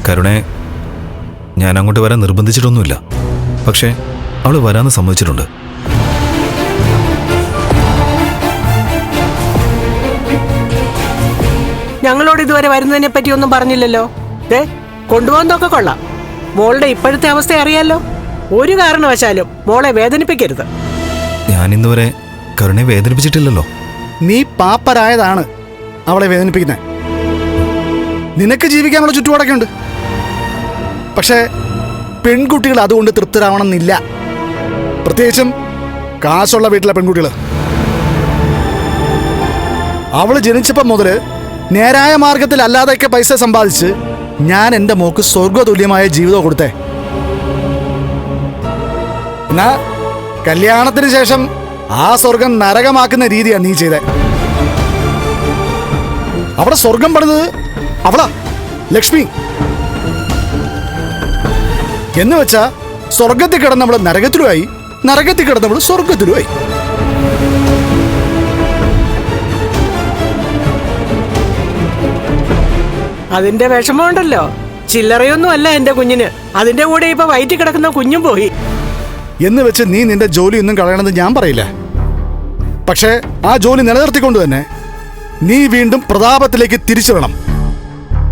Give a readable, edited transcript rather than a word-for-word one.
കരുണയെ ഞാൻ അങ്ങോട്ട് വരാൻ നിർബന്ധിച്ചിട്ടൊന്നുമില്ല. പക്ഷേ അവൾ വരാമെന്ന് സമ്മതിച്ചിട്ടുണ്ട്. ഞങ്ങളോട് ഇതുവരെ വരുന്നതിനെ പറ്റി ഒന്നും പറഞ്ഞില്ലല്ലോ. കൊണ്ടുപോകുന്നതൊക്കെ കൊള്ളാം. മോളുടെ ഇപ്പോഴത്തെ അവസ്ഥ അറിയാലോ. ഒരു കാരണവശാലും മോളെ വേദനിപ്പിക്കരുത്. ഞാൻ ഇന്നുവരെ കരുണയെ വേദനിപ്പിച്ചിട്ടില്ലല്ലോ. നീ പാപ്പരായതാണ് അവളെ വേദനിപ്പിക്കുന്നത്. നിനക്ക് ജീവിക്കാനുള്ള ചുറ്റുപാടൊക്കെ ഉണ്ട്. പക്ഷേ പെൺകുട്ടികൾ അതുകൊണ്ട് തൃപ്തരാവണമെന്നില്ല. പ്രത്യേകിച്ചും കാശുള്ള വീട്ടിലെ പെൺകുട്ടികൾ. അവള് ജനിച്ചപ്പം മുതൽ നേരായ മാർഗത്തിൽ അല്ലാതെയൊക്കെ പൈസ സമ്പാദിച്ച് ഞാൻ എൻ്റെ മോക്ക് സ്വർഗതുല്യമായ ജീവിതം കൊടുത്തേ. എന്നാ കല്യാണത്തിന് ശേഷം ആ സ്വർഗം നരകമാക്കുന്ന രീതിയാണ് നീ ചെയ്തേ. അവിടെ സ്വർഗം പണിത് അവളാ ലക്ഷ്മി. എന്ന് വെച്ചാ സ്വർഗത്തിൽ കിടന്നവള് നരകത്തിലുമായി, നരകത്തിൽ കിടന്നവള് സ്വർഗത്തിലുമായി. അതിന്റെ വിഷമമുണ്ടല്ലോ. ചില്ലറയൊന്നും അല്ല എന്റെ കുഞ്ഞിന്. അതിന്റെ കൂടെ ഇപ്പൊ വയറ്റിൽ കിടക്കുന്ന കുഞ്ഞും പോയി. എന്ന് വെച്ച് നീ നിന്റെ ജോലിയൊന്നും കളയണമെന്ന് ഞാൻ പറയില്ല. പക്ഷേ ആ ജോലി നിലനിർത്തിക്കൊണ്ട് തന്നെ നീ വീണ്ടും പ്രതാപത്തിലേക്ക് തിരിച്ചു വേണം.